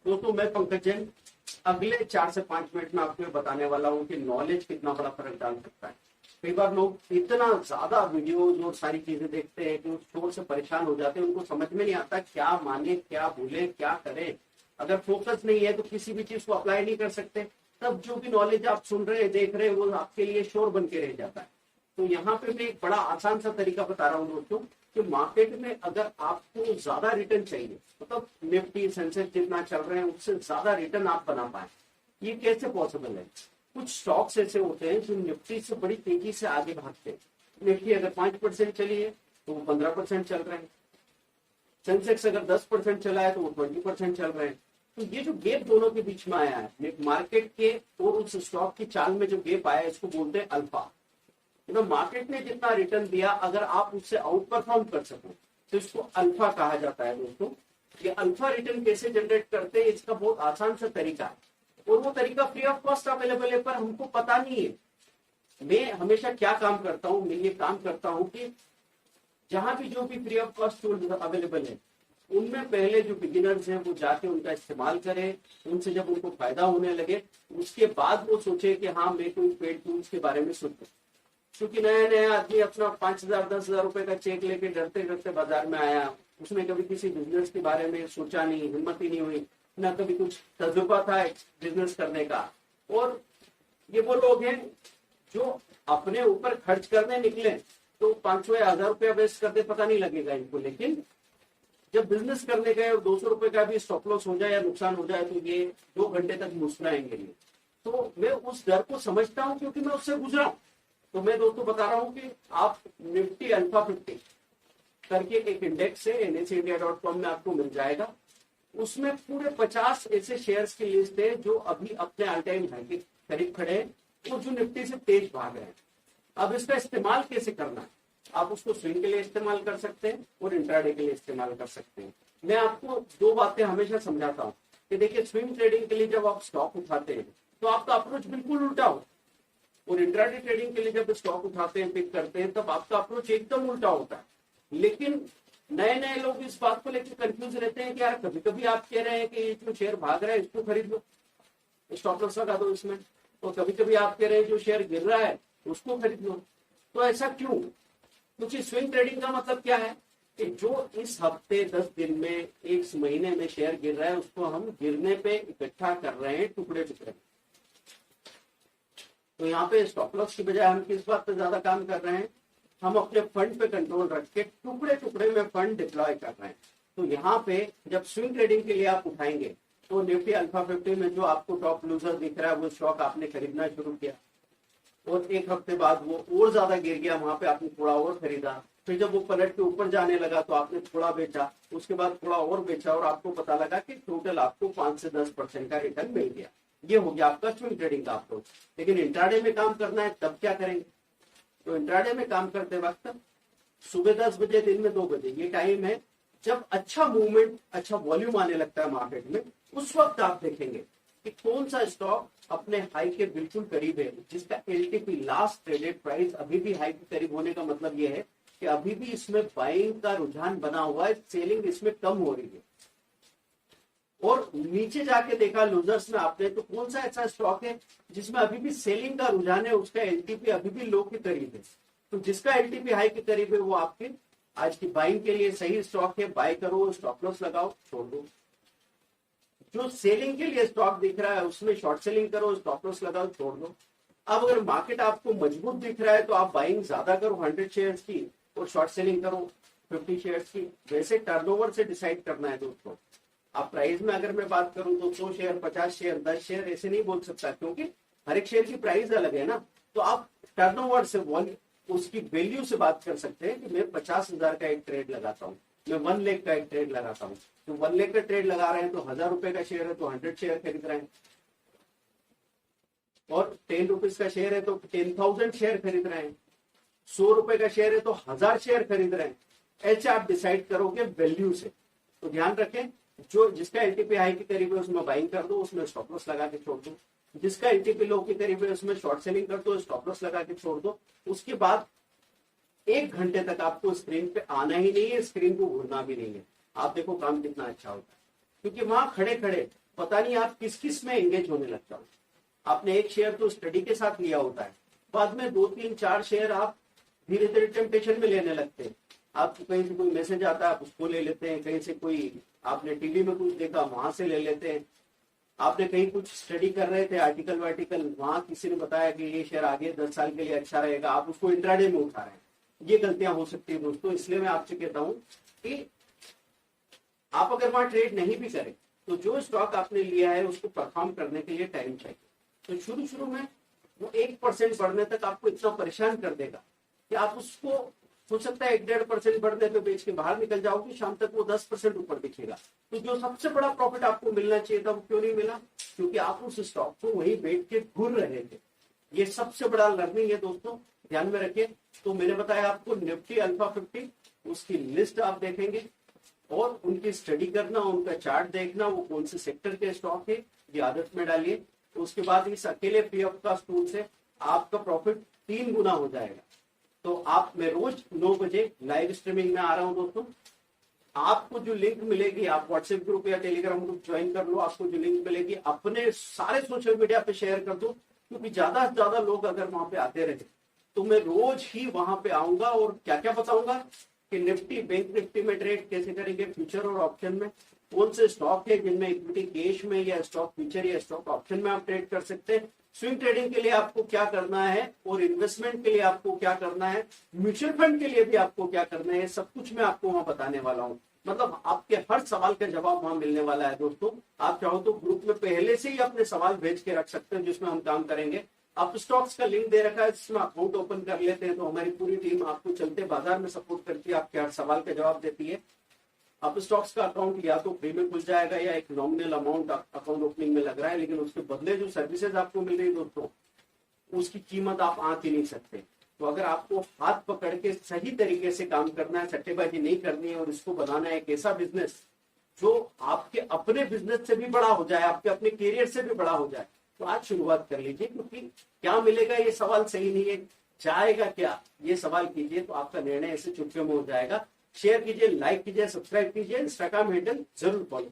दोस्तों मैं पंकज जैन अगले 4 से 5 मिनट में आपको बताने वाला हूँ कि नॉलेज कितना बड़ा फर्क डाल सकता है। कई बार लोग इतना ज्यादा वीडियोज और सारी चीजें देखते हैं कि उस शोर से परेशान हो जाते हैं, उनको समझ में नहीं आता क्या माने, क्या बोले, क्या करे। अगर फोकस नहीं है तो किसी भी चीज को अप्लाई नहीं कर सकते, तब जो भी नॉलेज आप सुन रहे हैं, देख रहे हैं, वो आपके लिए शोर बन के रह जाता है। तो यहाँ पे मैं एक बड़ा आसान सा तरीका बता रहा हूँ दोस्तों कि मार्केट में अगर आपको ज्यादा रिटर्न चाहिए, मतलब निफ्टी सेंसेक्स जितना चल रहे हैं उससे ज्यादा रिटर्न आप बना पाए, ये कैसे पॉसिबल है। कुछ स्टॉक्स ऐसे होते हैं जो निफ्टी से बड़ी तेजी से आगे भागते हैं। निफ्टी अगर 5% चली है तो वो 15% चल रहे हैं, सेंसेक्स अगर 10% चला है तो वो 20% चल रहे हैं। तो ये जो गेप दोनों के बीच में आया है मार्केट के और उस स्टॉक की चाल में, जो गेप आया है इसको बोलते हैं अल्फा। तो मार्केट ने जितना रिटर्न दिया अगर आप उससे आउट परफॉर्म कर सको तो इसको अल्फा कहा जाता है। दोस्तों ये अल्फा रिटर्न कैसे जनरेट करते हैं, इसका बहुत आसान सा तरीका है और वो तरीका फ्री ऑफ कॉस्ट अवेलेबल है, पर हमको पता नहीं है। मैं हमेशा क्या काम करता हूँ, मैं ये काम करता हूँ कि जहां भी जो भी free of cost tool available है उनमें पहले जो बिगिनर्स हैं वो जाके उनका इस्तेमाल करें, उनसे जब उनको फायदा होने लगे उसके बाद वो सोचे कि हाँ मैं कोई पेड टूल्स के बारे में सोचूं। क्योंकि नया नया आदमी अपना 5,000 10,000 रुपए का चेक लेके डरते डरते बाजार में आया, उसने कभी किसी बिजनेस के बारे में सोचा नहीं, हिम्मत ही नहीं हुई, ना कभी कुछ तजुर्बा था बिजनेस करने का। और ये वो लोग हैं जो अपने ऊपर खर्च करने निकले तो 500 या 1,000 रुपया वेस्ट करते पता नहीं लगेगा इनको, लेकिन जब बिजनेस करने गए और 200 रुपए का भी स्टॉप लॉस हो जाए या नुकसान हो जाए तो ये 2 घंटे तक मुस्कुराएंगे नहीं। तो मैं उस डर को समझता हूँ क्योंकि मैं उससे गुजरा हूं। तो मैं दोस्तों बता रहा हूँ कि आप निफ्टी अल्फा 50 करके एक इंडेक्स है, nsindia.com में आपको मिल जाएगा। उसमें पूरे 50 ऐसे शेयर्स की लिस्ट है जो अभी अपने ऑल टाइम हाई के करीब खड़े हैं और जो निफ्टी से तेज भाग रहे हैं। अब इसका इस्तेमाल कैसे करना है, आप उसको स्विंग के लिए इस्तेमाल कर सकते हैं और इंट्राडे के लिए इस्तेमाल कर सकते हैं। मैं आपको 2 बातें हमेशा समझाता हूँ कि देखिए स्विंग ट्रेडिंग के लिए जब आप स्टॉक उठाते हैं तो आपका अप्रोच बिल्कुल उल्टा हो, और इंट्राडे ट्रेडिंग के लिए जब स्टॉक उठाते हैं, पिक करते हैं, तब आपका अप्रोच एकदम उल्टा होता है। लेकिन नए नए लोग इस बात को लेकर कंफ्यूज रहते हैं कि यार कभी कभी आप कह रहे हैं कि ये जो शेयर भाग रहा है इसको खरीद लो, स्टॉप लॉस लगा दो इसमें, और कभी कभी आप कह रहे हैं जो शेयर गिर रहा है उसको खरीद लो। तो ऐसा क्यों? क्योंकि स्विंग ट्रेडिंग का मतलब क्या है कि जो इस हफ्ते 10 दिन में 1 महीने में शेयर गिर रहा है उसको हम गिरने पे इकट्ठा कर रहे हैं टुकड़े टुकड़े। तो यहाँ पे स्टॉप लॉस की बजाय हम किस बात पे ज्यादा काम कर रहे हैं, हम अपने फंड पे कंट्रोल रख के टुकड़े टुकड़े में फंड डिप्लॉय कर रहे हैं। तो यहाँ पे जब स्विंग ट्रेडिंग के लिए आप उठाएंगे तो निफ्टी अल्फा 50 में जो आपको टॉप लूजर दिख रहा है वो स्टॉक आपने खरीदना शुरू किया और 1 हफ्ते बाद वो और ज्यादा गिर गया, वहां पे आपने थोड़ा और खरीदा, फिर जब वो पलट के ऊपर जाने लगा तो आपने थोड़ा बेचा, उसके बाद थोड़ा और बेचा और आपको पता लगा कि टोटल आपको 5 से 10% का रिटर्न मिल गया। ये हो गया आपका स्विंग ट्रेडिंग का अप्रोच। लेकिन इंट्राडे में काम करना है तब क्या करेंगे? तो इंट्राडे में काम करते वक्त सुबह 10 बजे, दिन में 2 बजे ये टाइम है जब अच्छा मूवमेंट, अच्छा वॉल्यूम आने लगता है मार्केट में। उस वक्त आप देखेंगे कि कौन सा स्टॉक अपने हाई के बिल्कुल करीब है, जिसका एलटीपी लास्ट ट्रेडेड प्राइस अभी भी हाई के करीब होने का मतलब यह है कि अभी भी इसमें बाइंग का रुझान बना हुआ है, सेलिंग इसमें कम हो रही है। और नीचे जाके देखा लूजर्स में आपने तो कौन सा ऐसा स्टॉक है जिसमें अभी भी सेलिंग का रुझान है, उसका एलटीपी अभी भी लो के करीब है। तो जिसका एलटीपी हाई के करीब है वो आपके आज की बाइंग के लिए सही स्टॉक है, बाय करो, स्टॉप लॉस लगाओ, छोड़ दो। जो सेलिंग के लिए स्टॉक दिख रहा है उसमें शॉर्ट सेलिंग करो, स्टॉप लॉस लगाओ, छोड़ दो। अब अगर मार्केट आपको मजबूत दिख रहा है तो आप बाइंग ज्यादा करो 100 शेयर्स की और शॉर्ट सेलिंग करो 50 शेयर्स की। वैसे टर्नओवर से डिसाइड करना है दोस्तों। आप प्राइस में अगर मैं बात करूं तो 100 शेयर, 50 शेयर, 10 शेयर ऐसे नहीं बोल सकता, क्योंकि हर एक शेयर की प्राइस अलग है ना। तो आप टर्नओवर से उसकी वैल्यू से बात कर सकते हैं कि मैं 50,000 का एक ट्रेड लगाता हूँ, मैं 1 लाख का एक ट्रेड लगाता हूँ। तो 1 लाख का ट्रेड लगा रहे हैं तो 1,000 रुपए का शेयर है तो 100 शेयर खरीद रहे हैं, और 10 रुपीज का शेयर है तो 10,000 शेयर खरीद रहे हैं, 100 रुपए का शेयर है तो 1,000 शेयर खरीद रहे हैं। ऐसे आप डिसाइड करोगे वैल्यू से। तो ध्यान रखें, जो जिसका एलटीपी हाई के करीब है उसमें बाइंग कर दो, उसमें स्टॉप लॉस लगा के छोड़ दो। जिसका एलटीपी लो के करीब है उसमें शॉर्ट सेलिंग कर दो, स्टॉप लॉस लगा के छोड़ दो। उसके बाद 1 घंटे तक आपको स्क्रीन पे आना ही नहीं है, स्क्रीन को घूरना भी नहीं है। आप देखो काम कितना अच्छा होता है। क्योंकि वहां खड़े खड़े पता नहीं आप किस किस में एंगेज होने लग जाओ। आपने एक शेयर तो स्टडी के साथ लिया होता है, बाद में 2 3 4 शेयर आप धीरे धीरे टेम्पटेशन में लेने लगते हैं। आपको कहीं से कोई मैसेज आता है, आप उसको ले लेते हैं, कहीं से कोई आपने टीवी में कुछ देखा वहां से ले लेते हैं, आपने कहीं कुछ स्टडी कर रहे थे आर्टिकल वार्टिकल, वहां किसी ने बताया कि ये शेयर आगे 10 साल के लिए अच्छा रहेगा, आप उसको इंट्राडे में उठा रहे हैं। ये गलतियां हो सकती है दोस्तों। इसलिए मैं आपसे कहता हूं कि आप अगर वहां ट्रेड नहीं भी करें तो जो स्टॉक आपने लिया है उसको परफॉर्म करने के लिए टाइम चाहिए। तो शुरू शुरू में वो 1% बढ़ने तक आपको इतना परेशान कर देगा कि आप उसको हो सकता है 1-1.5% बढ़ने पे बेच के बाहर निकल जाओगे, शाम तक वो 10% ऊपर दिखेगा। तो जो सबसे बड़ा प्रॉफिट आपको मिलना चाहिए था वो क्यों नहीं मिला? क्योंकि आप उस स्टॉक को वहीं बैठ के घूर रहे थे। ये सबसे बड़ा लर्निंग है दोस्तों, ध्यान में रखिए। तो मैंने बताया आपको निफ्टी अल्फा 50, उसकी लिस्ट आप देखेंगे और उनकी स्टडी करना, उनका चार्ट देखना, वो कौन से सेक्टर के स्टॉक है ये आदत में डालिए। तो उसके बाद इस अकेले पीएफ का टूल से आपका प्रॉफिट 3 गुना हो जाएगा। तो आप, मैं रोज 9 बजे लाइव स्ट्रीमिंग में आ रहा हूं दोस्तों। आपको जो लिंक मिलेगी, आप व्हाट्सएप ग्रुप या टेलीग्राम ग्रुप ज्वाइन कर लो। आपको जो लिंक मिलेगी अपने सारे सोशल मीडिया पे शेयर कर दो, क्योंकि ज्यादा से ज्यादा लोग अगर वहां पे आते रहे तो मैं रोज ही वहां पे आऊंगा और क्या क्या बताऊंगा कि निफ्टी, बैंक निफ्टी में ट्रेड कैसे करेंगे, फ्यूचर और ऑप्शन में कौन से स्टॉक है जिनमें इक्विटी कैश में या स्टॉक फ्यूचर या स्टॉक ऑप्शन में आप ट्रेड कर सकते हैं, स्विंग ट्रेडिंग के लिए आपको क्या करना है और इन्वेस्टमेंट के लिए आपको क्या करना है, म्यूचुअल फंड के लिए भी आपको क्या करना है, सब कुछ मैं आपको वहां बताने वाला हूँ। मतलब आपके हर सवाल का जवाब वहां मिलने वाला है दोस्तों। आप चाहो तो ग्रुप में पहले से ही अपने सवाल भेज के रख सकते हैं जिसमें हम काम करेंगे। अप स्टॉक्स का लिंक दे रखा है, जिसमें अकाउंट ओपन कर लेते हैं तो हमारी पूरी टीम आपको चलते बाजार में सपोर्ट करती है, आपके हर सवाल का जवाब देती है। अप स्टॉक्स का अकाउंट या तो फ्री में खुल जाएगा या एक नॉमिनल अमाउंट अकाउंट ओपनिंग में लग रहा है, लेकिन उसके बदले जो सर्विसेज आपको मिल रही है दोस्तों उसकी कीमत आप आंक ही नहीं सकते। तो अगर आपको हाथ पकड़ के सही तरीके से काम करना है, सट्टेबाजी नहीं करनी है और इसको बनाना है एक ऐसा बिजनेस जो आपके अपने बिजनेस से भी बड़ा हो जाए, आपके अपने कैरियर से भी बड़ा हो जाए, तो आज शुरुआत कर लीजिए। क्योंकि क्या मिलेगा ये सवाल सही नहीं है, जाएगा क्या ये सवाल कीजिए तो आपका निर्णय ऐसे चुटकियों में हो जाएगा। शेयर कीजिए, लाइक कीजिए, सब्सक्राइब कीजिए, इंस्टाग्राम हैंडल जरूर फॉलो